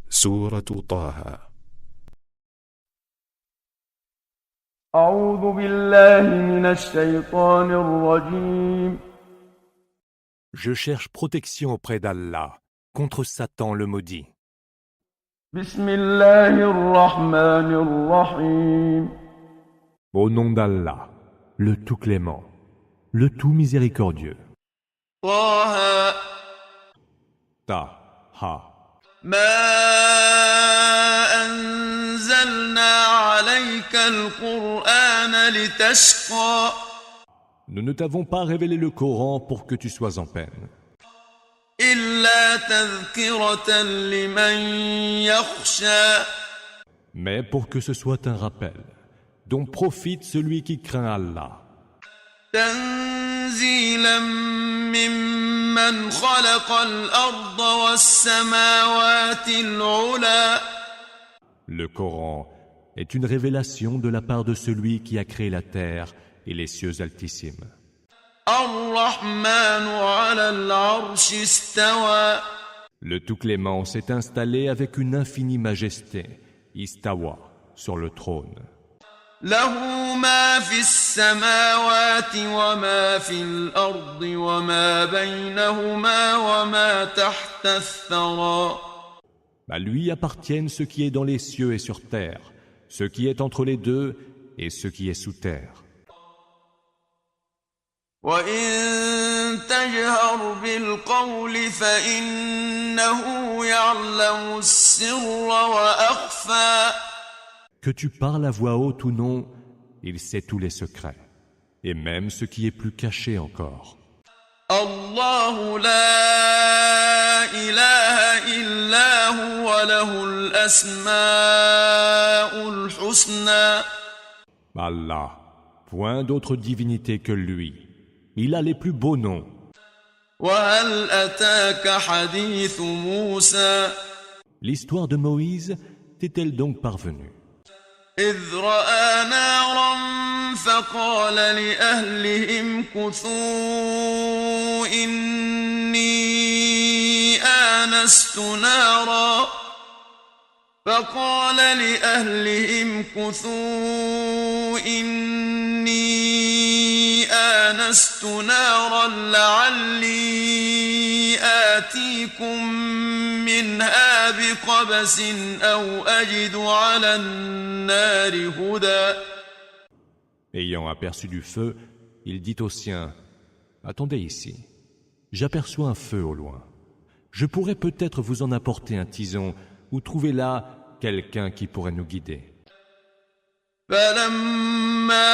سورة طه. أعوذ بالله من الشيطان الرجيم. Je cherche protection auprès d'Allah contre Satan le maudit. بسم الله الرحمن الرحيم. Au nom d'Allah, le tout clément, le tout miséricordieux. طه Ta-ha. ما أنزلنا عليك القرآن لتشقى Nous ne t'avons pas révélé le Coran pour que tu sois en peine, إلا تذكرة لمن يخشى mais pour que ce soit un rappel dont profite celui qui craint Allah. تنزيلا ممن خلق الأرض والسماوات العلى Le Coran est une révélation de la part de celui qui a créé la terre et les cieux altissimes. الرحمن على العرش استوى Le tout clément s'est installé avec une infinie majesté, istawa, sur le trône. له ما في السماوات وما في الأرض وما بينهما وما تحت الثرى À lui appartiennent ce qui est dans les cieux et sur terre, ce qui est entre les deux et ce qui est sous terre. وإن تجهر بالقول فإنه يعلم السر وأخفى Que tu parles à voix haute ou non, il sait tous les secrets, et même ce qui est plus caché encore. الله لا إله إلا هو له الأسماء الحسنى Allah, point d'autre divinité que lui. Il a les plus beaux noms. وهل أتاك حديث موسى L'histoire de Moïse t'est-elle donc parvenue? إذ رأى نارا فقال لأهلهم كثوا إني آنست نارا لعلي آتيكم منها بقبس أو أجد على النار هدى Ayant aperçu du feu, il dit aux siens, « Attendez ici, j'aperçois un feu au loin. Je pourrais peut-être vous en apporter un tison ou trouver là quelqu'un qui pourrait nous guider. » فلما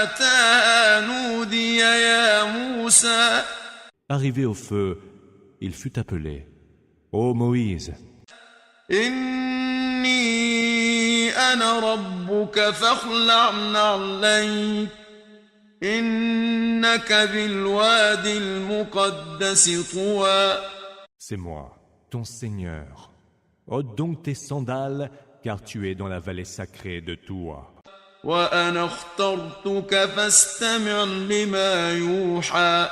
أتاها نودي يا موسى Arrivé au feu, il fut appelé, « Ô Moïse, إني أنا ربك فاخلع نعليك إنك بالواد المقدس طوى c'est moi, ton Seigneur. Ôte donc tes sandales, car tu es dans la vallée sacrée de Toua. وأنا اخترتك فاستمع لما يوحى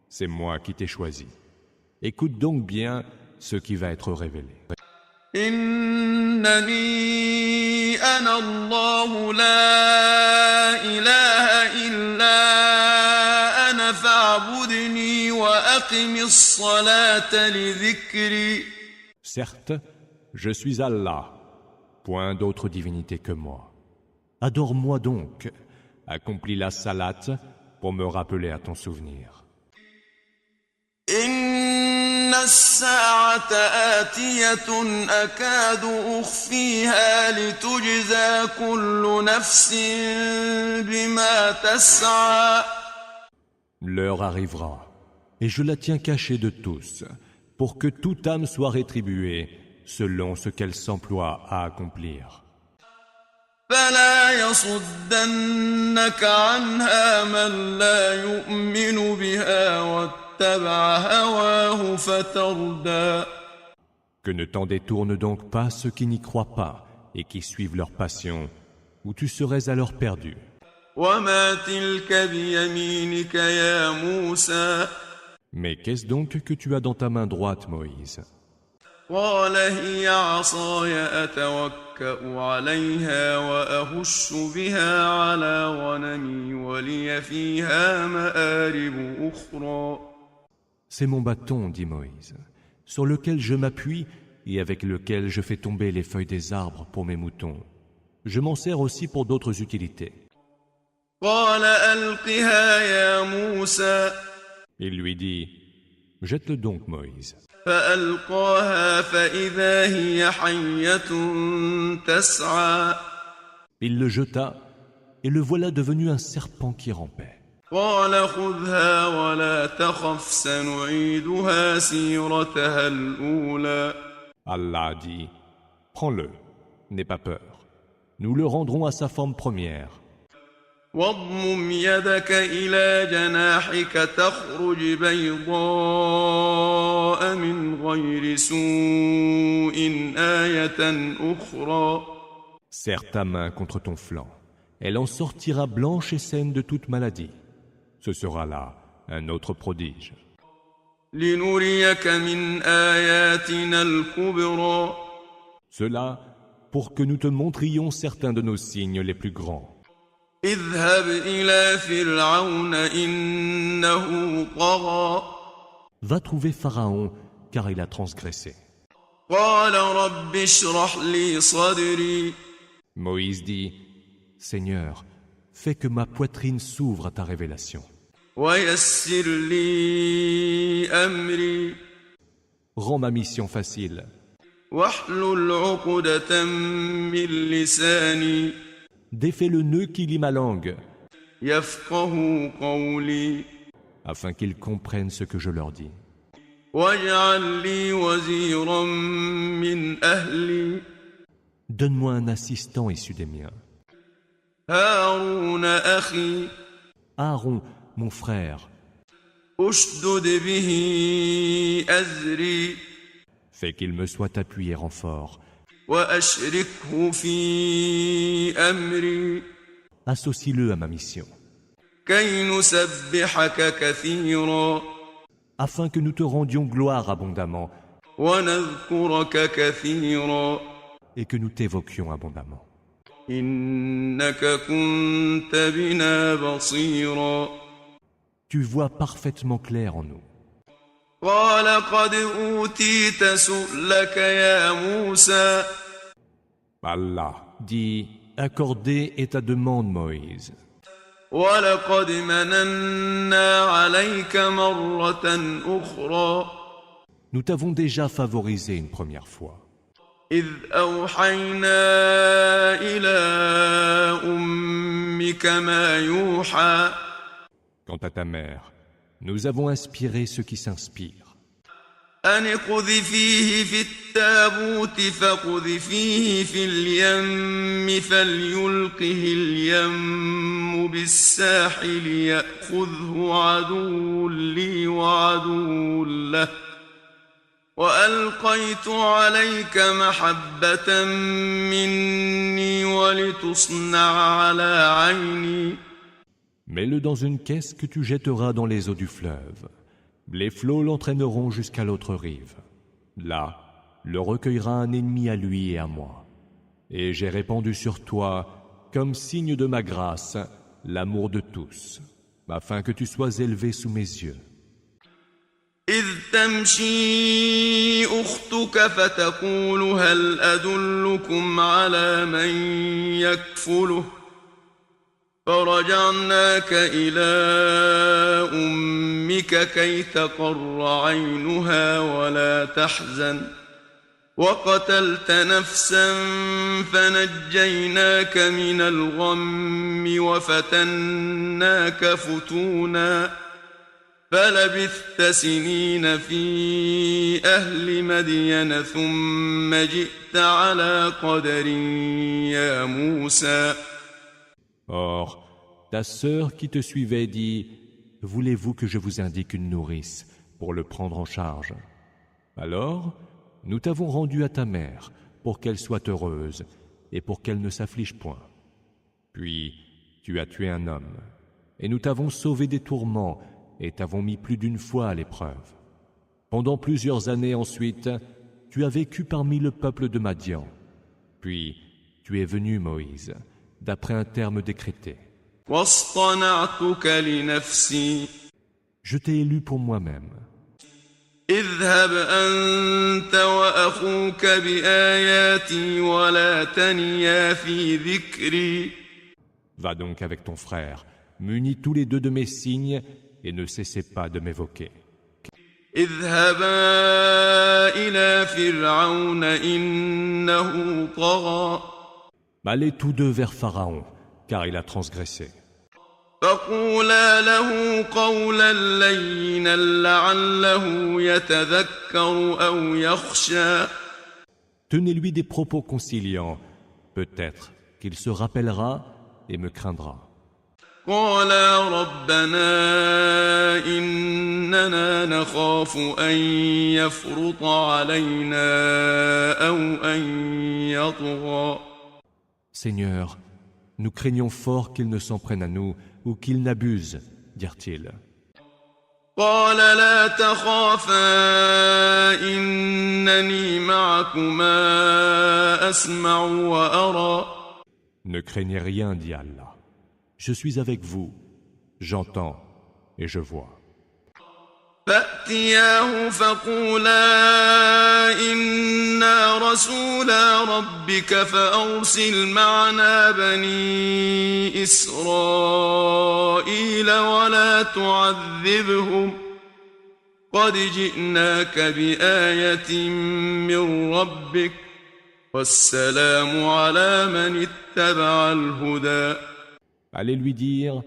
C'est moi qui t'ai choisi. Écoute donc bien ce qui va être révélé. إنني أنا الله لا إله إلا أنا فاعبدني وأقم الصلاة لذكري Certes, je suis Allah, point d'autre divinité que moi. Adore-moi donc, accomplis la salat pour me rappeler à ton souvenir. إن الساعة آتية أكاد أخفيها لتجزى كل نفس بما تسعى L'heure arrivera, et je la tiens cachée de tous, pour que toute âme soit rétribuée selon ce qu'elle s'emploie à accomplir. فلا يصدنك عنها من لا يؤمن بها واتبع هواه فتردى Que ne t'en détourne donc pas ceux qui n'y croient pas et qui suivent leur passion, ou tu serais alors perdu. وما تلك بيمينك يا موسى Mais qu'est-ce donc que tu as dans ta main droite, Moïse? قال هي عصاي أتوكأ عليها وأهش بها على غنمي ولي فيها مآرب أخرى. C'est mon bâton, dit Moïse, sur lequel je m'appuie et avec lequel je fais tomber les feuilles des arbres pour mes moutons. Je m'en sers aussi pour d'autres utilités. قال ألقها يا موسى. Il lui dit, jette-le donc, Moïse. فألقاها فإذا هي حية تسعى. Il le jeta, et le voilà devenu un serpent qui rampait. قال خذها ولا تخف سنعيدها سيرتها الأولى. Allah dit, prends-le, n'aie pas peur. Nous le rendrons à sa forme première. واضمم يدك إلى جناحك تخرج بيضاء من غير سوء آية أخرى. Serre ta main contre ton flanc. Elle en sortira blanche et saine de toute maladie. Ce sera là un autre prodige. لنريك من آياتنا الكبرى. Cela pour que nous te montrions certains de nos signes les plus grands. اذهب إلى فرعون إنه طغى. Va trouver Pharaon, car il a transgressé. قال رب اشرح لي صدري. Moïse dit, Seigneur, fais que ma poitrine s'ouvre à ta révélation. ويسر لي أمري. Rends ma mission facile. واحلل عقدة من لساني. Défais le nœud qui lie ma langue, يفقه قولي. afin qu'ils comprennent ce que je leur dis. واجعل لي وزيرا من أهلي. Donne-moi un assistant issu des miens. هارون أخي. Aaron, mon frère, أشدد به أزري. fais qu'il me soit appuyé renfort. وأشركه في أمري. Associe-le à ma mission, كي نسبحك كثيرا. afin que nous te rendions gloire abondamment ونذكرك كثيرا. et que nous t'évoquions abondamment. إنك كنت بنا بصيرا. Tu vois parfaitement clair en nous. قال قد أوتيت سؤلك يا موسى. Allah dit, accordez est ta demande, Moïse. ولقد مننا عليك مرة أخرى. Nous t'avons déjà favorisé une première fois. إذ أوحينا إلى أمك ما يوحى. Quant à ta mère, nous avons inspiré ceux qui s'inspirent. أن اقذفيه في التابوت فاقذفيه في اليم فليلقه اليم بالساحل يأخذه عدو لي وعدو له وألقيت عليك محبة مني ولتصنع على عيني. Mets-le dans une caisse que tu jetteras dans les eaux du fleuve. Les flots l'entraîneront jusqu'à l'autre rive. Là, le recueillera un ennemi à lui et à moi. Et j'ai répandu sur toi, comme signe de ma grâce, l'amour de tous, afin que tu sois élevé sous mes yeux. إذ تمشي أختك فتقول هل أدلكم على من يكفله فرجعناك إلى أمك كي تقر عينها ولا تحزن وقتلت نفسا فنجيناك من الغم وفتناك فتونا فلبثت سنين في أهل مدين ثم جئت على قدر يا موسى. Or, ta sœur qui te suivait dit, « Voulez-vous que je vous indique une nourrice pour le prendre en charge ?» Alors, nous t'avons rendu à ta mère pour qu'elle soit heureuse et pour qu'elle ne s'afflige point. Puis, tu as tué un homme, et nous t'avons sauvé des tourments et t'avons mis plus d'une fois à l'épreuve. Pendant plusieurs années ensuite, tu as vécu parmi le peuple de Madian. Puis, tu es venu, Moïse, d'après un terme décrété. واصطنعتك لنفسي Je t'ai élu pour moi-même. اذهب أنت وأخوك بآياتي ولا تنيا في ذكري Va donc avec ton frère, munis tous les deux de mes signes, et ne cessez pas de m'évoquer. اذهبا إلى فرعون إنه طغى Allez tous deux vers Pharaon, car il a transgressé. فقولا له قولا لينا لعله يتذكر أو يخشى Tenez-lui des propos conciliants, peut-être qu'il se rappellera et me craindra. قالا ربنا إننا نخاف أن يفرط علينا أو أن يطغى Seigneur, nous craignons fort qu'il ne s'en prenne à nous ou qu'il n'abuse, dirent-ils. قال لا تخافا إنني معكما أسمع وأرى Ne craignez rien, dit Allah. Je suis avec vous, j'entends et je vois. فأتياه فقولا إنا رسولا ربك فأرسل معنا بني إسرائيل ولا تعذبهم قد جئناك بآية من ربك والسلام على من اتبع الهدى Allez lui dire,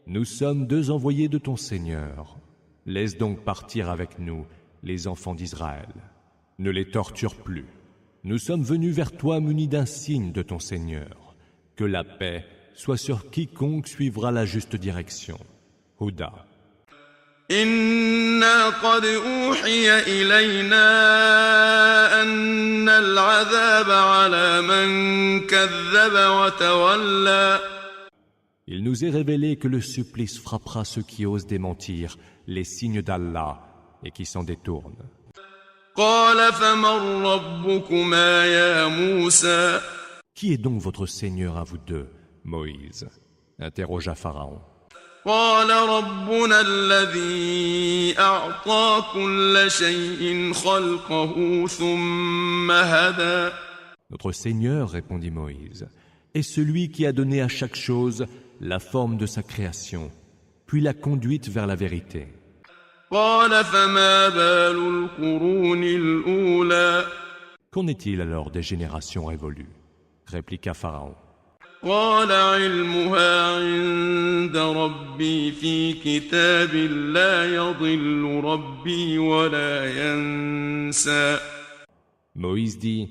nous sommes deux envoyés de ton Seigneur. Laisse donc partir avec nous les enfants d'Israël. Ne les torture plus. Nous sommes venus vers toi munis d'un signe de ton Seigneur. Que la paix soit sur quiconque suivra la juste direction. Huda. إنا قد أوحي إلينا أن العذاب على من كذب وتولى Il nous est révélé que le supplice frappera ceux qui osent démentir les signes d'Allah et qui s'en détournent. قال فمن ربكما يا موسى Qui est donc votre Seigneur à vous deux, Moïse? Interrogea Pharaon. قال ربنا الذي أعطى كل شيء خلقه ثم هدى Notre Seigneur, répondit Moïse, est celui qui a donné à chaque chose la forme de sa création, puis l'a conduite vers la vérité. قال فما بال القرون الأولى Qu'en est-il alors des générations révolues? Répliqua Pharaon. قال علمها عند ربي في كتاب لا يضل ربي ولا ينسى Moïse dit,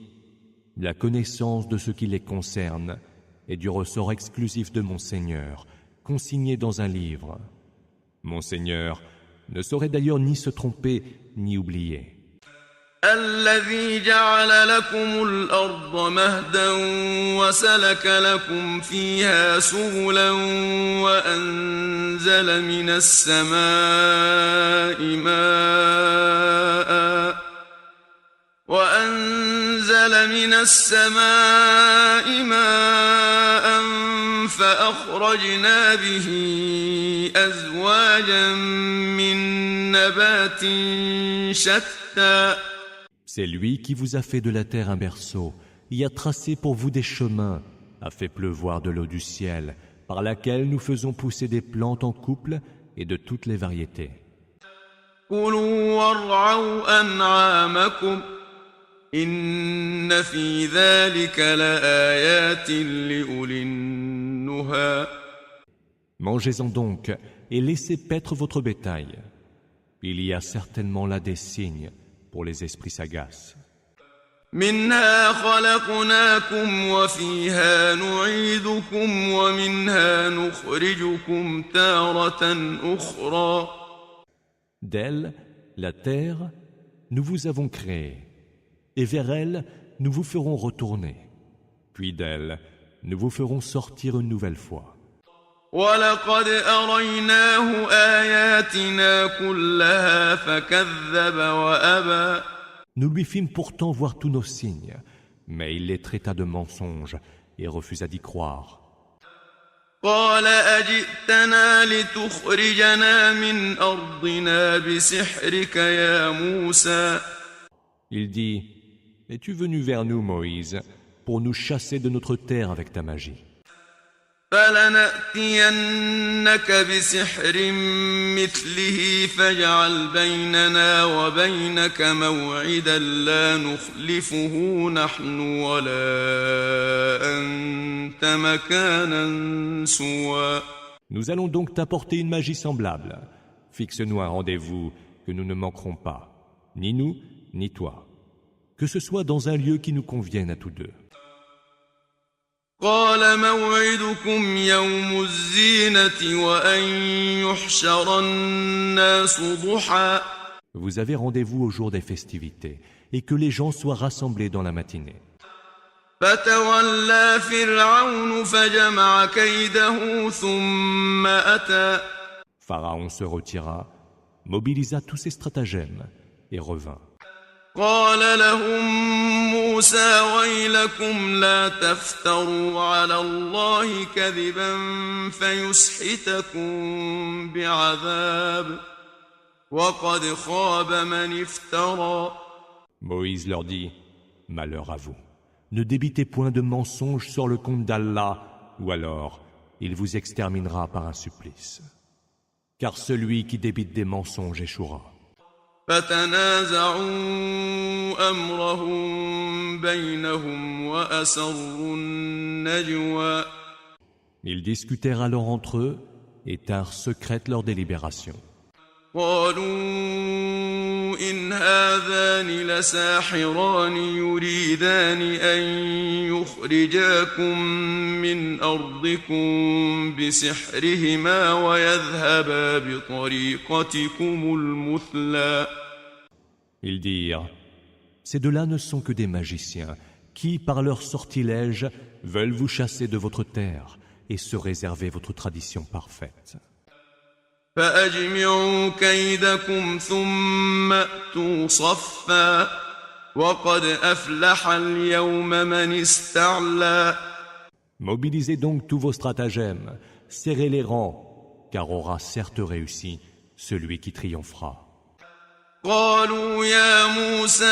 la connaissance de ce qui les concerne est du ressort exclusif de mon Seigneur, consigné dans un livre. Mon Seigneur ne saurait d'ailleurs ni se tromper ni oublier. الذي جعل لكم الأرض مهدا وسلك لكم فيها سبلا وأنزل من السماء ماء فأخرجنا به أزواجا من نبات شتى C'est lui qui vous a fait de la terre un berceau, y a tracé pour vous des chemins, a fait pleuvoir de l'eau du ciel, par laquelle nous faisons pousser des plantes en couple et de toutes les variétés. كلوا وارعوا أنعامكم إن في ذلك لآيات لأولي النهى Mangez-en donc et laissez paître votre bétail. Il y a certainement là des signes pour les esprits sagaces. منها خلقناكم وفيها نعيدكم ومنها نخرجكم تارة أخرى D'elle, la terre, nous vous avons créé, et vers elle, nous vous ferons retourner. Puis d'elle, nous vous ferons sortir une nouvelle fois. ولقد أريناه آياتنا كلها فكذب وأبى Nous lui fîmes pourtant voir tous nos signes, mais il les traita de mensonges et refusa d'y croire. قال أجئتنا لتخرجنا من أرضنا بسحرك يا موسى Il dit, « Es-tu venu vers nous, Moïse, pour nous chasser de notre terre avec ta magie ? فلنأتينك بسحر مثله فاجعل بيننا وبينك موعدا لا نخلفه نحن ولا أنت مكانا سوى Nous allons donc t'apporter une magie semblable. Fixe-nous un rendez-vous que nous ne manquerons pas, ni nous, ni toi. Que ce soit dans un lieu qui nous convienne à tous deux. » قال موعدكم يوم الزينة وأن يحشر الناس ضحى Vous avez rendez-vous au jour des festivités et que les gens soient rassemblés dans la matinée. فتولى فرعون فجمع كيده ثم أتى Pharaon se retira, mobilisa tous ses stratagèmes et revint. قال لهم موسى ويلكم لا تفتروا على الله كذبا فيسحتكم بعذاب وقد خاب من افترى Moïse leur dit, « Malheur à vous, ne débitez point de mensonges sur le compte d'Allah, ou alors il vous exterminera par un supplice. Car celui qui débite des mensonges échouera. » فتنازعوا أمرهم بينهم وأسروا النجوى Ils discutèrent alors entre eux et tinrent secrète leur délibération. قالوا إن هذان لساحران يريدان أن يخرجاكم من أرضكم بسحرهما ويذهبا بطريقتكم المثلى Ils dirent, « Ces deux-là ne sont que des magiciens qui, par leur sortilège, veulent vous chasser de votre terre et se réserver votre tradition parfaite. » فأجمعوا كيدكم ثم أتوا صفا وقد أفلح اليوم من استعلى Mobilisez donc tous vos stratagèmes, serrez les rangs, car aura certes réussi celui qui triomphera. قالوا يا موسى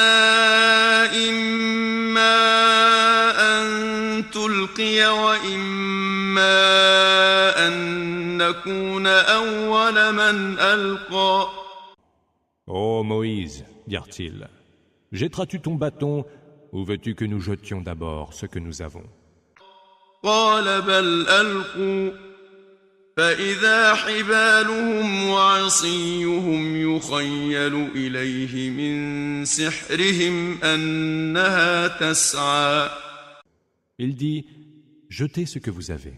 إما أن تلقي وإما أن نكون أول من ألقى Ô Moïse, dirent-ils, jetteras-tu ton bâton ou veux-tu que nous jetions d'abord ce que nous avons? قال بل ألقوا فإذا حبالهم وعصيهم يخيل إليه من سحرهم أنها تسعى Il dit, jetez ce que vous avez.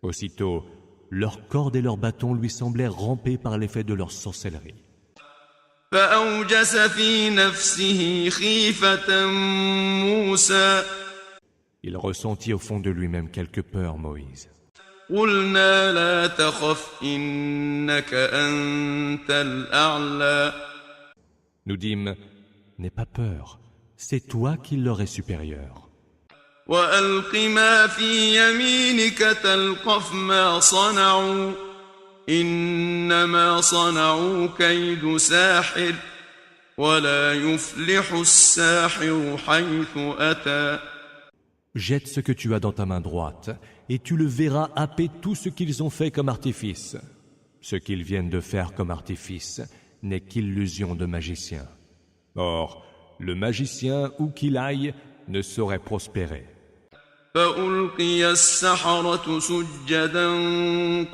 Aussitôt, leurs cordes et leurs bâtons lui semblèrent ramper par l'effet de leur sorcellerie. فأوجس في نفسه خيفة موسى Il ressentit au fond de lui-même quelque peur, Moïse. قلنا لا تخف إنك أنت الأعلى Nous dîmes, n'aie pas peur, c'est toi qui leur es supérieur. وألق ما في يمينك تلقف ما صنعوا إنما صنعوا كيد ساحر ولا يفلح الساحر حيث أتى Jette ce que tu as dans ta main droite, et tu le verras happer tout ce qu'ils ont fait comme artifice. Ce qu'ils viennent de faire comme artifice n'est qu'illusion de magicien. Or, le magicien, où qu'il aille, ne saurait prospérer. فألقي السحرة سجدا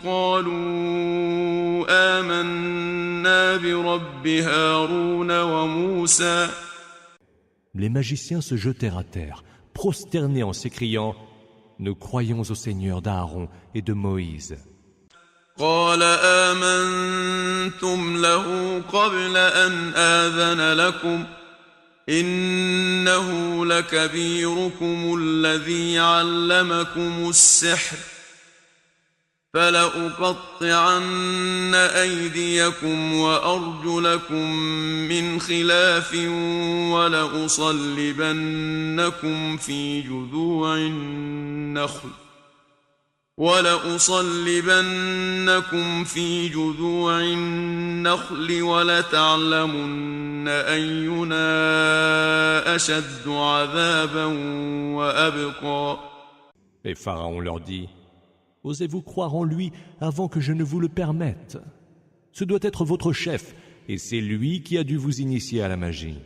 قالوا آمنا برب هارون وموسى Les magiciens se jetèrent à terre, prosternés en s'écriant « Nous croyons au Seigneur d'Aaron et de Moïse. » قال آمنتم له قبل أن آذن لكم إنه لكبيركم الذي علمكم السحر فلأقطعن أيديكم وأرجلكم من خلاف ولأصلبنكم في جذوع النخل ولتعلمن أينا أشد عذابا وأبقى. Et Pharaon leur dit, « Osez-vous croire en lui avant que je ne vous le permette? Ce doit être votre chef, et c'est lui qui a dû vous initier à la magie.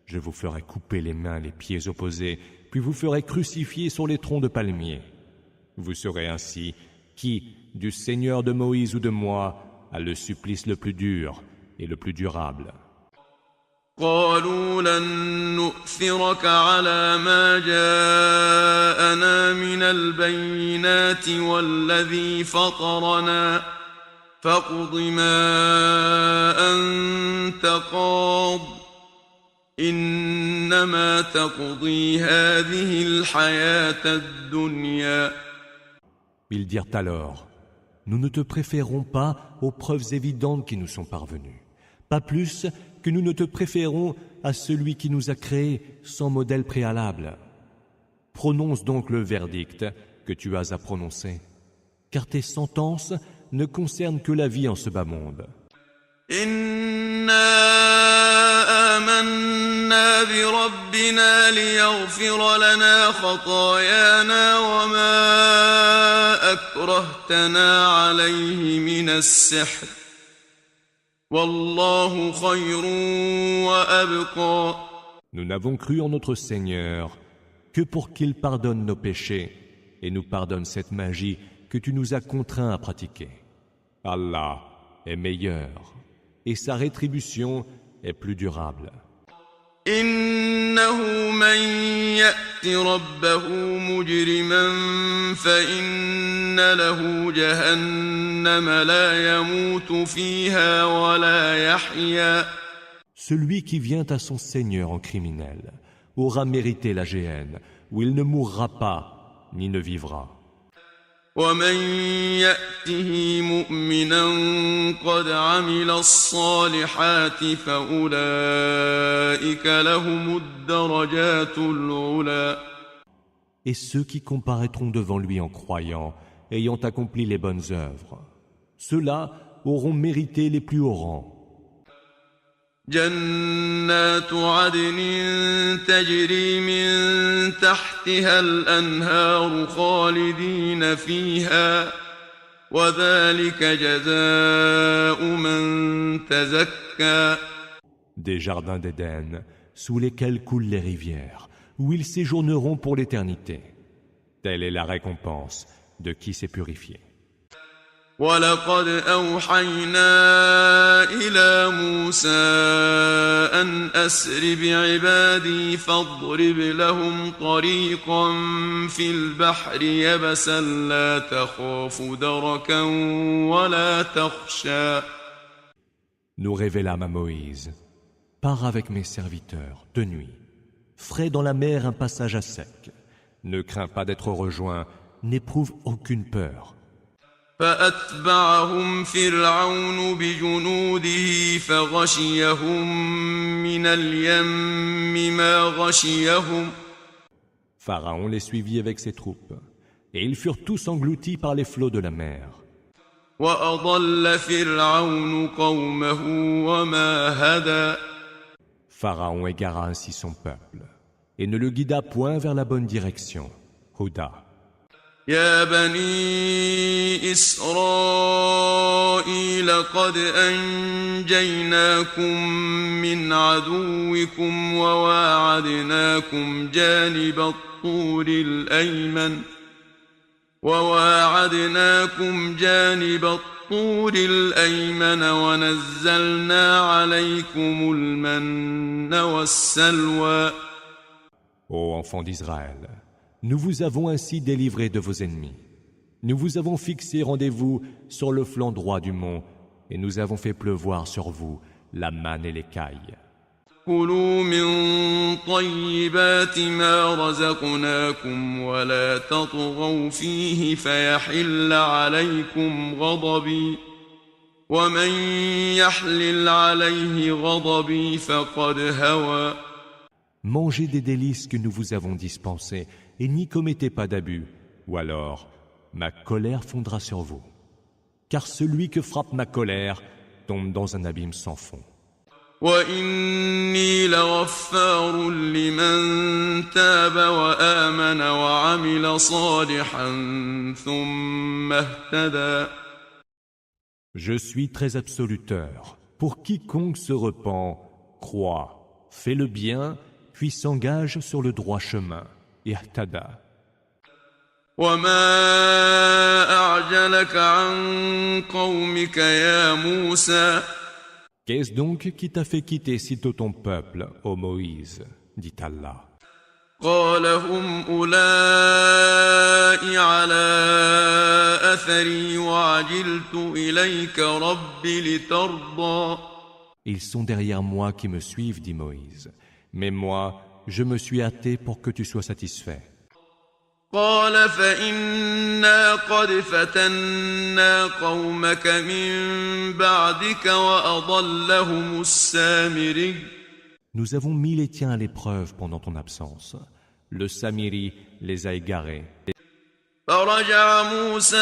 Je vous ferai couper les mains et les pieds opposés, puis vous ferai crucifier sur les troncs de palmiers. Vous saurez ainsi qui, du Seigneur de Moïse ou de moi, a le supplice le plus dur et le plus durable. » قالوا لن نؤثرك على ما جاءنا من البينات والذي فطرنا فاقض ما أنت قاض إنما تقضي هذه الحياة الدنيا. Ils dirent alors, « Nous ne te préférons pas aux preuves évidentes qui nous sont parvenues, pas plus que nous ne te préférons à celui qui nous a créés sans modèle préalable. Prononce donc le verdict que tu as à prononcer, car tes sentences ne concernent que la vie en ce bas monde. » إنا آمنا بربنا ليغفر لنا خطايانا وما أكرهتنا عليه من السحر والله خير وأبقى. Nous n'avons cru en notre Seigneur que pour qu'il pardonne nos péchés et nous pardonne cette magie que tu nous as contraints à pratiquer. Allah est meilleur et sa rétribution est plus durable. إنه من يأت ربه مجرما فإن له جهنم لا يموت فيها ولا يحيا. Celui qui vient à son Seigneur en criminel aura mérité la géhenne, où il ne mourra pas ni ne vivra. ومن يأته مؤمنا قد عمل الصالحات فأولئك لهم الدرجات العلى. Et ceux qui comparaîtront devant lui en croyant, ayant accompli les bonnes œuvres, ceux-là auront mérité les plus hauts rangs. جنات عدن تجري من تحتها الأنهار خالدين فيها وذلك جزاء من تزكى. Des jardins d'Éden, sous lesquels coulent les rivières, où ils séjourneront pour l'éternité. Telle est la récompense de qui s'est purifié. ولقد أوحينا إلى موسى أن أسر بعبادي فاضرب لهم طريقا في البحر يبسا لا تخاف دركا ولا تخشى. Nous révélâmes à Moïse, pars avec mes serviteurs, de nuit, ferai dans la mer un passage à sec, ne crains pas d'être rejoint, n'éprouve aucune peur. فأتبعهم فرعون بجنوده فغشيهم من اليم ما غشيهم. Pharaon les suivit avec ses troupes, et ils furent tous engloutis par les flots de la mer. وأضل فرعون قومه وما هدى. Pharaon égara ainsi son peuple, et ne le guida point vers la bonne direction. Huda. يا بني إسرائيل قد أنجيناكم من عدوكم وواعدناكم جانب الطور الأيمن ونزلنا عليكم المن والسلوى. Ô enfants d'Israël, nous vous avons ainsi délivrés de vos ennemis. Nous vous avons fixé rendez-vous sur le flanc droit du mont et nous avons fait pleuvoir sur vous la manne et l'écaille. كلوا من طيبات ما رزقناكم ولا تطغوا فيه فيحل عليكم غضبي ومن يحلل عليه غضبي فقد هوى. Mangez des délices que nous vous avons dispensés et n'y commettez pas d'abus, ou alors ma colère fondra sur vous. Car celui que frappe ma colère tombe dans un abîme sans fond. وإني لغفار لمن تاب وآمن وعمل صالحا ثم اهتدى. Je suis très absoluteur. Pour quiconque se repent, croit, fait le bien, puis s'engage sur le droit chemin. Ihtada. وما أعجلك عن قومك يا موسى. Qu'est-ce donc qui t'a fait quitter sitôt ton peuple, ô Moïse, dit Allah. قال هم أولئك على أثري وعجلت إليك رب لترضى. Ils sont derrière moi qui me suivent, dit Moïse. Mais moi, je me suis hâté pour que tu sois satisfait. قال فإنا قد فتنا قومك من بعدك وأضلهم السامري. Nous avons mis les tiens à l'épreuve pendant ton absence. Le Samiri les a égarés. فرجع موسى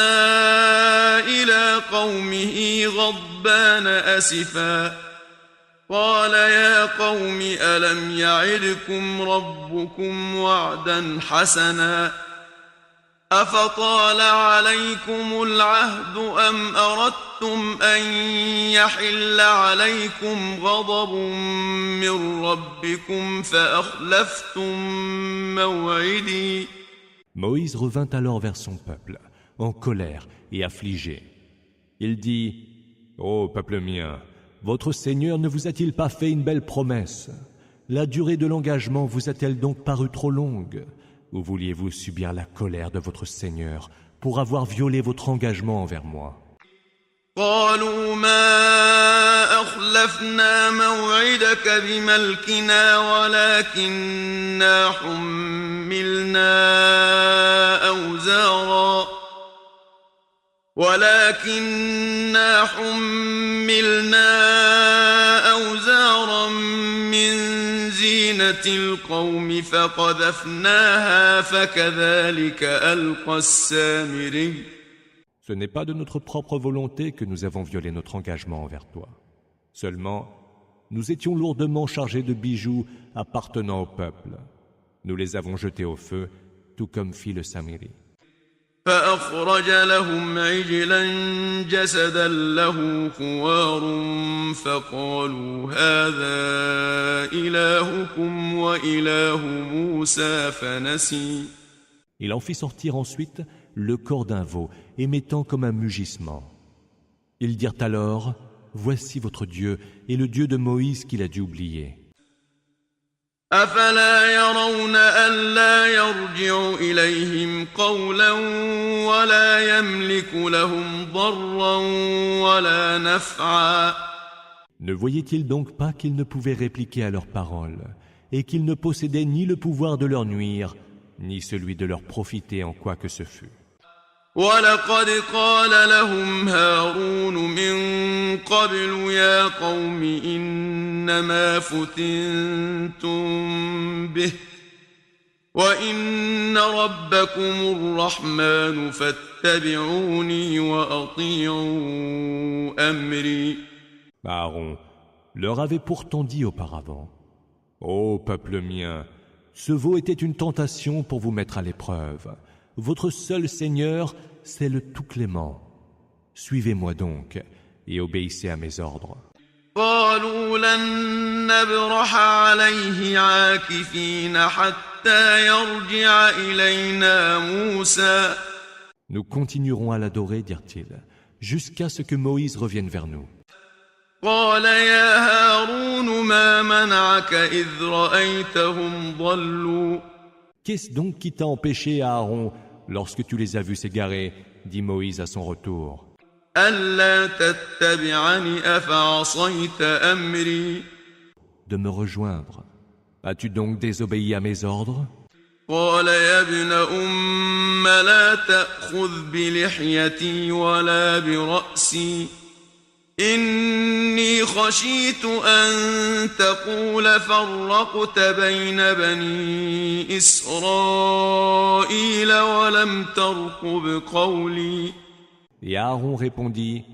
إلى قومه غضبان أسفا قال يا قوم ألم يعدكم ربكم وعدا حسنا أفطال عليكم العهد أم أردتم أن يحل عليكم غضب من ربكم فأخلفتم موعدي. Moïse revint alors vers son peuple, en colère et affligé. Il dit, « Ô peuple mien, votre Seigneur ne vous a-t-il pas fait une belle promesse? La durée de l'engagement vous a-t-elle donc paru trop longue? Ou vouliez-vous subir la colère de votre Seigneur pour avoir violé votre engagement envers moi ?» قالوا ما أخلفنا موعدك بملكنا ولكننا حملنا أوزارا من زينة القوم فقذفناها فكذلك ألقى السامري. Ce n'est pas de notre propre volonté que nous avons violé notre engagement envers toi. Seulement, nous étions lourdement chargés de bijoux appartenant au peuple. Nous les avons jetés au feu, tout comme fit le Samiri. فأخرج لهم عجلا جسدا له خوار فقالوا هذا إلهكم وإله موسى فنسي. Il en fit sortir ensuite le corps d'un veau, émettant comme un mugissement. Ils dirent alors, « Voici votre Dieu et le Dieu de Moïse qu'il a dû oublier. » أفلا يرون ألا يرجع إليهم قولا ولا يملك لهم ضرا ولا نفعا. Ne voyaient-ils donc pas qu'ils ne pouvaient répliquer à leurs paroles et qu'ils ne possédaient ni le pouvoir de leur nuire, ni celui de leur profiter en quoi que ce fût? ولقد قال لهم هارون من قبل يا قوم إنما فتنتم به وإن ربكم الرحمن فاتبعوني وأطيعوا أمري. Aaron leur avait pourtant dit auparavant, « Ô peuple mien, ce veau était une tentation pour vous mettre à l'épreuve. Votre seul Seigneur, c'est le Tout-Clément. Suivez-moi donc et obéissez à mes ordres. » قالوا لن نبرح عليه عاكفين حتى يرجع إلينا موسى. Nous continuerons à l'adorer, dirent-ils, jusqu'à ce que Moïse revienne vers nous. قال يا هارون ما منعك إذ رأيتهم ضلوا. Qu'est-ce donc qui t'a empêché, Aaron, lorsque tu les as vus s'égarer, dit Moïse à son retour, ألا تتبعني أفعصيت أمري. de me rejoindre. As-tu donc désobéi à mes ordres? قال يا ابن أم لا تأخذ بلحيتي ولا برأسي إني خشيت أن تقول فرقت بين بني إسرائيل ولم ترقب قولي. Et Aaron répondit,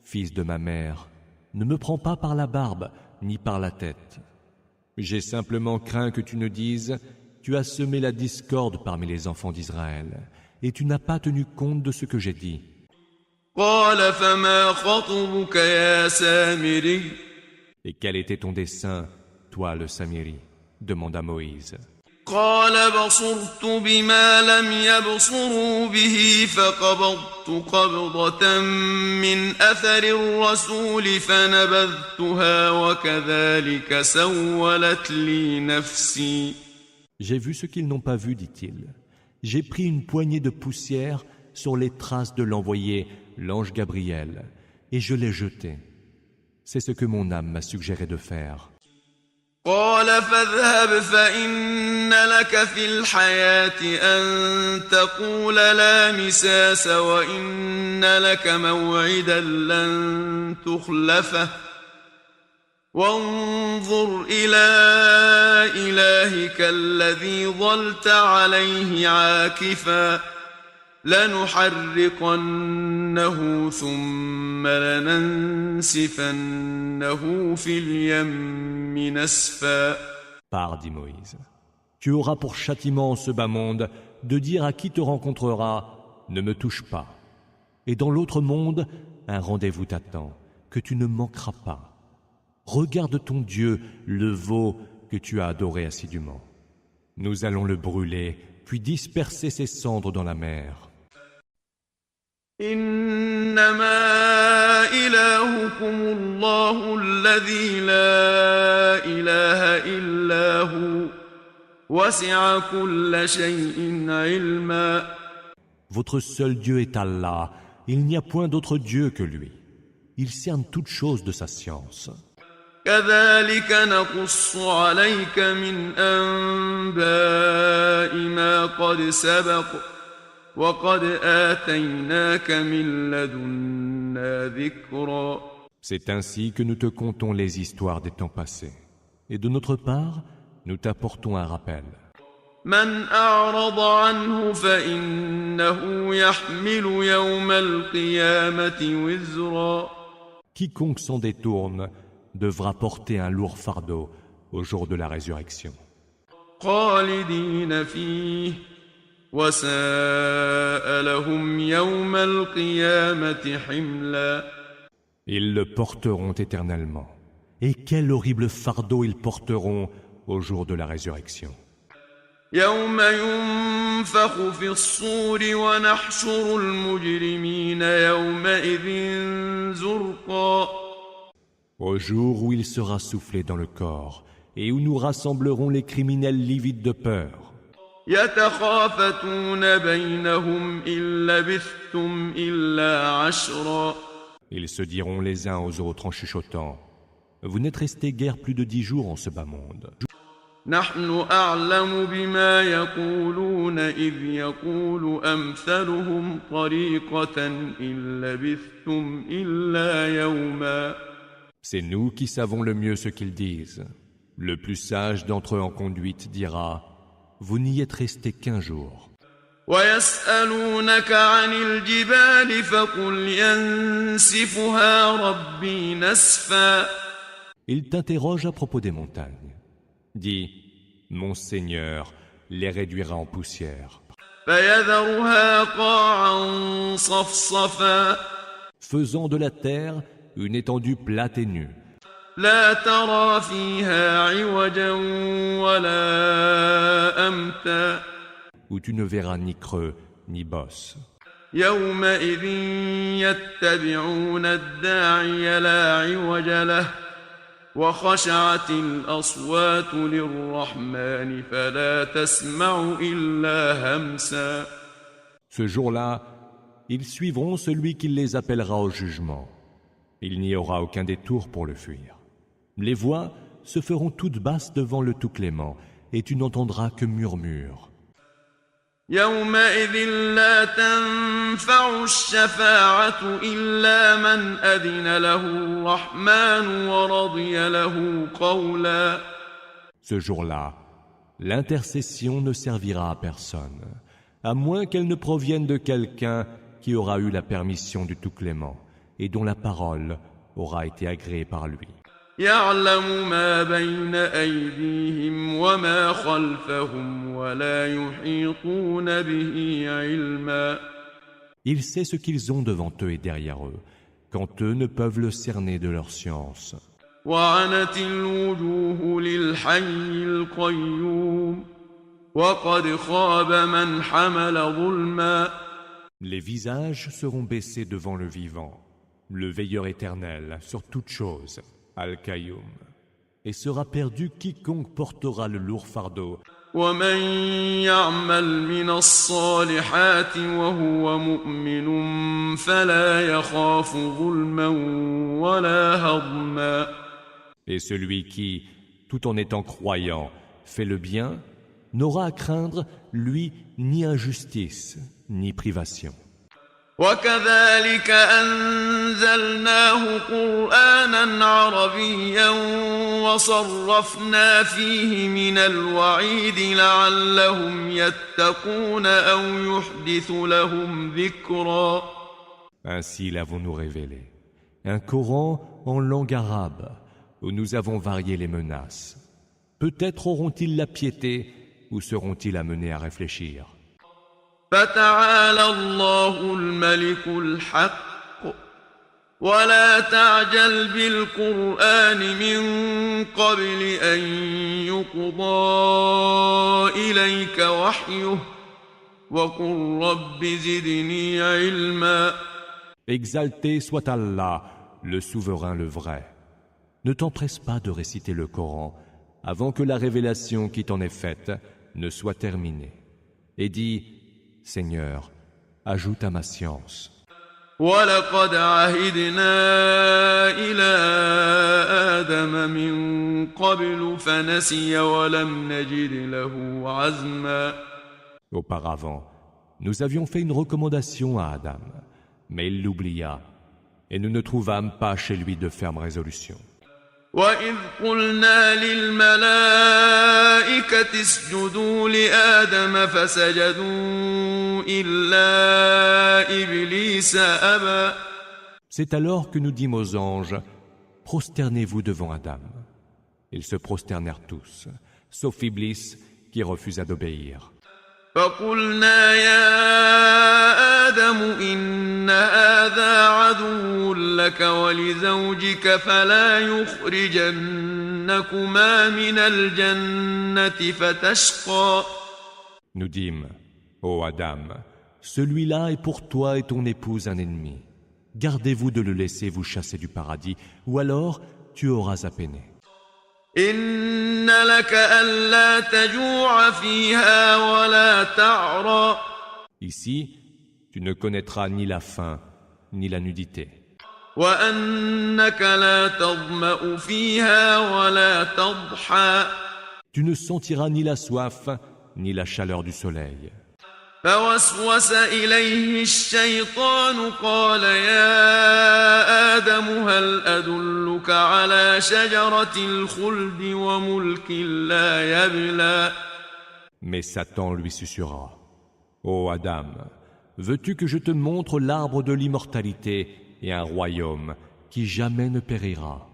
Fils de ma mère, ne me prends pas par la barbe ni par la tête. J'ai simplement craint que tu ne dises, tu as semé la discorde parmi les enfants d'Israël, et tu n'as pas tenu compte de ce que j'ai dit. قال فما خطبك يا سامري. Et quel était ton dessein, toi le Samiri? Demanda Moïse. قال بصرت بما لم يبصروا به فقبضت قبضة من أثر الرسول فنبذتها وكذلك سولت لي نفسي. J'ai vu ce qu'ils n'ont pas vu, dit-il. J'ai pris une poignée de poussière sur les traces de l'envoyé, l'ange Gabriel, et je l'ai jeté. C'est ce que mon âme m'a suggéré de faire. قال فاذهب فإن لك في الحياة أن تقول لا مساس وإن لك موعدا لن تخلفه وانظر إلى إلهك الذي ظلت عليه عاكفا لنحرقنه ثم لننسفنه في اليم نسفا. Pars, dit Moïse. Tu auras pour châtiment en ce bas monde de dire à qui te rencontrera, ne me touche pas. Et dans l'autre monde, un rendez-vous t'attend, que tu ne manqueras pas. Regarde ton Dieu, le veau que tu as adoré assidûment. Nous allons le brûler, puis disperser ses cendres dans la mer. إنما إلهكم الله الذي لا إله إلا هو وسع كل شيء علما. Votre seul Dieu est Allah, il n'y a point d'autre Dieu que lui. Il cerne toutes choses de sa science. كذلك نقص عليك من أنباء ما قد سبق وقد آتيناك من لدنا ذكرا. C'est ainsi que nous te contons les histoires des temps passés. Et de notre part, nous t'apportons un rappel. من أعرض عنه فإنه يحمل يوم القيامة وزرا. Quiconque s'en détourne devra porter un lourd fardeau au jour de la résurrection. خالدين فيه وساء لهم يوم القيامة حملا. Ils le porteront éternellement. Et quel horrible fardeau ils porteront au jour de la résurrection. يوم ينفخ في الصور ونحشر المجرمين يومئذ زرقا. Au jour où il sera soufflé dans le corps et où nous rassemblerons les criminels livides de peur. يتخافتون بينهم إن لبثتم إلا عشرا. Ils se diront les uns aux autres en chuchotant, vous n'êtes restés guère plus de 10 jours en ce bas monde. نحن أعلم بما يقولون إذ يقول أمثلهم طريقة إن لبثتم إلا يوما. C'est nous qui savons le mieux ce qu'ils disent. Le plus sage d'entre eux en conduite dira, vous n'y êtes restés qu'1 jour. ويسألونك عن الجبال فقل ينسفها ربي نسفا. Ils t'interrogent à propos des montagnes. Dis, mon Seigneur les réduira en poussière. فيذرها قاعا صفصفا. Faisant de la terre une étendue plate et nue. لا ترى فيها عوجا ولا أمتا. Où tu ne verras ni creux ni bosse. يومئذ يتبعون الداعي لا عوج له وخشعت الأصوات للرحمن فلا تسمع إلا همسا. Ce jour-là, ils suivront celui qui les appellera au jugement. Il n'y aura aucun détour pour le fuir. Les voix se feront toutes basses devant le Tout-Clément, et tu n'entendras que murmures. يومئذ لا تنفع الشفاعة إلا من أذن له الرحمن ورضي له قولا. Ce jour-là, l'intercession ne servira à personne, à moins qu'elle ne provienne de quelqu'un qui aura eu la permission du Tout-Clément et dont la parole aura été agréée par lui. يعلم ما بين أيديهم وما خلفهم ولا يحيطون به علما. Il sait ce qu'ils ont devant eux et derrière eux, quand eux ne peuvent le cerner de leur science. وعنت الوجوه للحي القيوم وقد خاب من حمل ظلما. Les visages seront baissés devant le vivant, le veilleur éternel sur toute chose, Al-Qayyum, et sera perdu quiconque portera le lourd fardeau. ومن يعمل من الصالحات وهو مؤمن فلا يخاف ظلما ولا هضما. Et celui qui, tout en étant croyant, fait le bien, n'aura à craindre, lui, ni injustice, ni privation. وكذلك أنزلناه قرآنا عربيا وصرفنا فيه من الوعيد لعلهم يتقون أو يحدث لهم ذكرا. Ainsi l'avons-nous révélé. Un Coran en langue arabe, où nous avons varié les menaces. Peut-être auront-ils la piété, ou seront-ils amenés à réfléchir. فتعالى الله الملك الحق ولا تعجل بالقرآن من قبل أن يقضى إليك وحيه وقل رب زدني علما. Exalté soit Allah, le souverain, le vrai. Ne t'empresse pas de réciter le Coran avant que la révélation qui t'en est faite ne soit terminée. Et dis, Seigneur, ajoute à ma science. وَلَقَدْ عَهِدْنَا إِلَىٰ آدَمَ مِن قَبْلُ فَنَسِيَ وَلَمْ نَجِدْ لَهُ عَزْمًا. Auparavant, nous avions fait une recommandation à Adam, mais il l'oublia, et nous ne trouvâmes pas chez lui de ferme résolution. وَإِذْ قُلْنَا لِلْمَلَائِكَةِ اسْجُدُوا لِآدَمَ فَسَجَدُوا إِلَّا إِبْلِيسَ أَبَى. C'est alors que nous dîmes aux anges, prosternez-vous devant Adam. Ils se prosternèrent tous, sauf Iblis qui refusa d'obéir. فقلنا يا آدم إن هذا عدو لك ولزوجك فلا يخرجنكما من الجنة فتشقى. Nous dîmes, ô Adam, celui-là est pour toi et ton épouse un ennemi. Gardez-vous de le laisser vous chasser du paradis, ou alors tu auras à peiner. إن لك ألا تجوع فيها ولا تعرى. Ici, tu ne connaîtras ni la faim, ni la nudité. وأنك لا تظمأ فيها ولا تضحى. Tu ne sentiras ni la soif, ni la chaleur du soleil. فوسوس إليه الشيطان قال يا آدم هل أدلك على شجرة الخلد وملك لا يبلى. Mais Satan lui susurra, ô Adam, veux-tu que je te montre l'arbre de l'immortalité et un royaume qui jamais ne périra?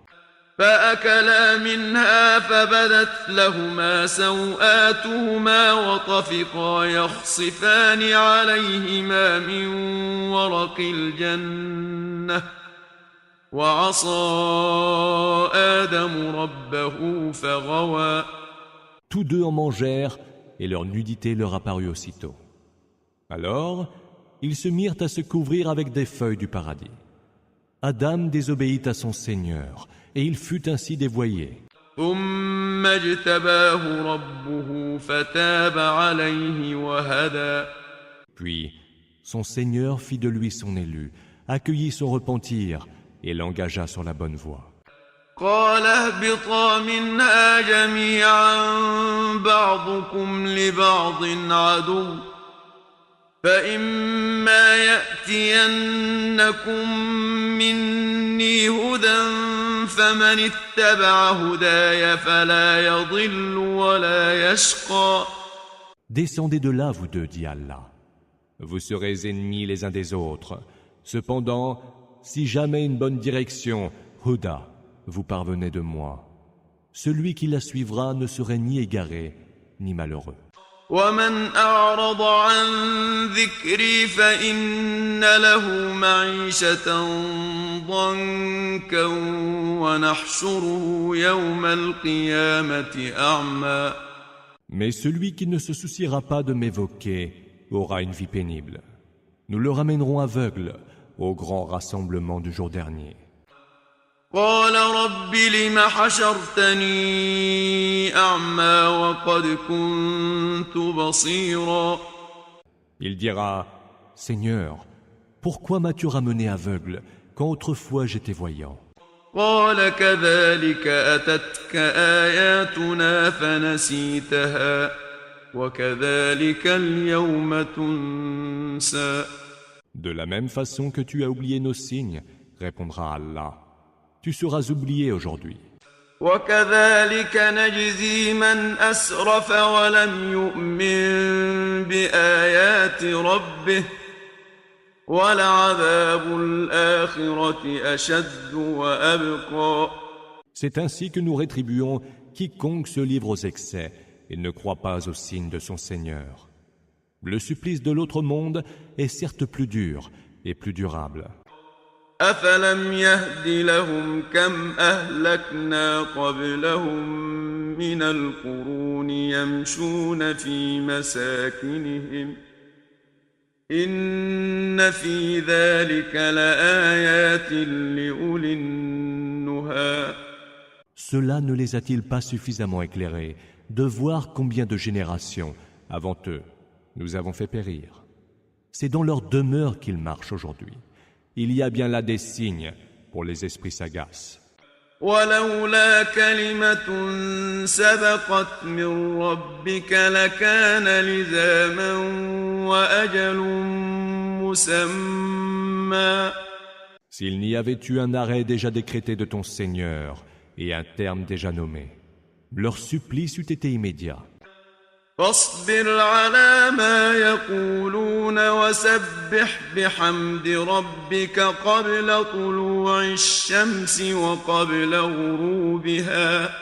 فأكلا منها فبدت لهما سوآتهما وطفقا يخصفان عليهما من ورق الجنة وعصى آدم ربه فغوى. Tous deux en mangèrent et leur nudité leur apparut aussitôt. Alors, ils se mirent à se couvrir avec des feuilles du paradis. Adam désobéit à son Seigneur, et il fut ainsi dévoyé. ثم اجتباه ربه فتاب عليه وهدى. Puis, son Seigneur fit de lui son élu, accueillit son repentir et l'engagea sur la bonne voie. قال اهبطا منها جميعا بعضكم لبعض عدو فإما يأتينكم مني هدى فمن اتبع هداي فلا يضل ولا يشقى. Descendez de là, vous deux, dit Allah. Vous serez ennemis les uns des autres. Cependant, si jamais une bonne direction, Huda, vous parvenez de moi, celui qui la suivra ne serait ni égaré, ni malheureux. ومن أعرض عن ذكري فإن له معيشة ضنكا ونحشره يوم القيامة أعمى. Mais celui qui ne se souciera pas de m'évoquer aura une vie pénible. Nous le ramènerons aveugle au grand rassemblement du jour dernier. قال رب لم حشرتني أعمى وقد كنت بصيرا. Il dira, Seigneur, pourquoi m'as-tu ramené aveugle quand autrefois j'étais voyant? قال كذلك أتتك آياتنا فنسيتها وكذلك اليوم تنسى. De la même façon que tu as oublié nos signes, répondra Allah, tu seras oublié aujourd'hui. وكذلك نجزي من أسرف ولم يؤمن بآيات ربه ولعذاب الآخرة أشد وأبقى. C'est ainsi que nous rétribuons quiconque se livre aux excès et ne croit pas aux signes de son Seigneur. Le supplice de l'autre monde est certes plus dur et plus durable. أفلم يهد لهم كم أهلكنا قبلهم من القرون يمشون في مساكنهم إن في ذلك لآيات لأولي النهى. Cela ne les a-t-il pas suffisamment éclairés de voir combien de générations, avant eux, nous avons fait périr? C'est dans leur demeure qu'ils marchent aujourd'hui. Il y a bien là des signes pour les esprits sagaces. ولولا كلمة سبقت من ربك لكان لزاما وأجل مسمى. S'il n'y avait eu un arrêt déjà décrété de ton Seigneur et un terme déjà nommé, leur supplice eût été immédiat. فاصبر على ما يقولون وسبح بحمد ربك قبل طلوع الشمس وقبل غروبها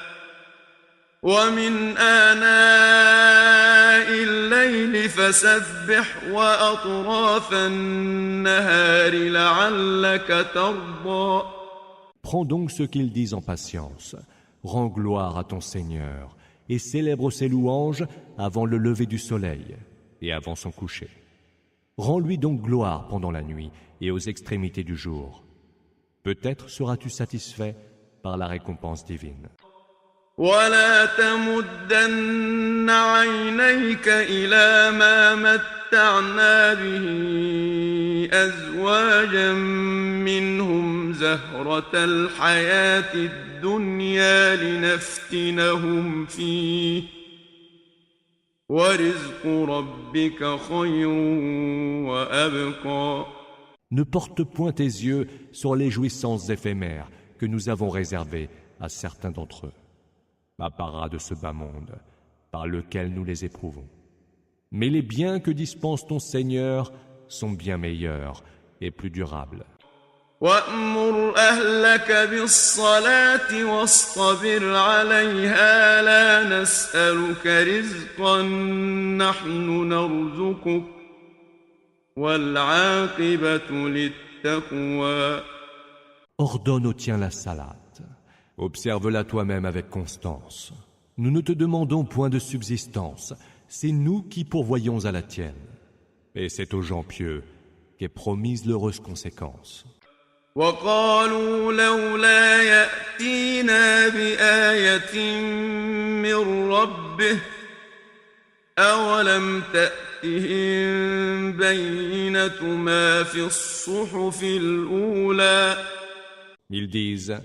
ومن آناء الليل فسبح وأطراف النهار لعلك ترضى. Prends donc ce qu'ils disent en patience, rends gloire à ton Seigneur et célèbre ses louanges avant le lever du soleil et avant son coucher. Rends-lui donc gloire pendant la nuit et aux extrémités du jour. Peut-être seras-tu satisfait par la récompense divine. ولا تمدن عينيك إلى ما متعنا به أزواجا منهم زهرة الحياة الدنيا لنفتنهم فيه ورزق ربك خير وأبقى. Ne porte point tes yeux sur les jouissances éphémères que nous avons réservées à certains d'entre eux. Apparat de ce bas monde, par lequel nous les éprouvons. Mais les biens que dispense ton Seigneur sont bien meilleurs et plus durables. وَأْمُرْ أَهْلَكَ بِالصَّلَاةِ وَاصْطَبِرْ عَلَيْهَا لَا نَسْأَلُكَ رِزْقًا نَحْنُ نَرْزُقُكَ وَالْعَاقِبَةُ لِلتَّقْوَى. Ordonne au tien la salate. Observe-la toi-même avec constance. Nous ne te demandons point de subsistance, c'est nous qui pourvoyons à la tienne. Et c'est aux gens pieux qu'est promise l'heureuse conséquence. وقالوا لولا يأتينا بآية من ربه أولم تأتهم بينة ما في الصحف الأولى. Ils disent,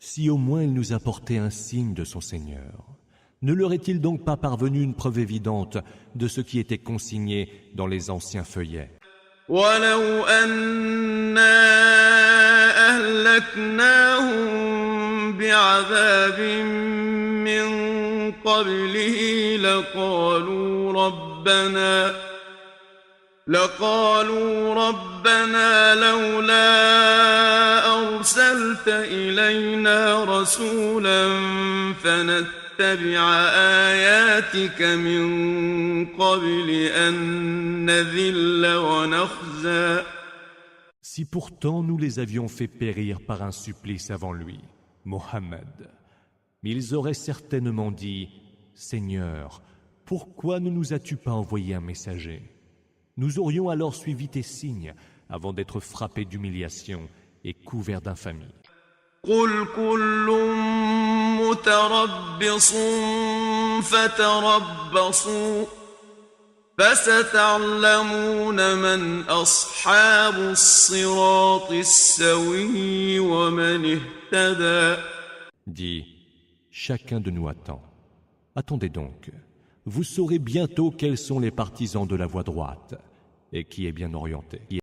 Si au moins il nous apportait un signe de son Seigneur. Ne leur est-il donc pas parvenu une preuve évidente de ce qui était consigné dans les anciens feuillets? ولو أنا أهلكناهم بعذاب من قبله لقالوا ربنا لولا أرسلت إلينا رسولا فنتبع آياتك من قبل أن نذل ونخزى. Si pourtant nous les avions fait périr par un supplice avant lui, Mohammed, ils auraient certainement dit, Seigneur, pourquoi ne nous as-tu pas envoyé un messager? Nous aurions alors suivi tes signes avant d'être frappés d'humiliation et couverts d'infamie. قل كل متربص فتربصوا فستعلمون من أصحاب الصراط السوي ومن اهتدى. Dis, chacun de nous attend. Attendez donc. Vous saurez bientôt quels sont les partisans de la voie droite et qui est bien orienté.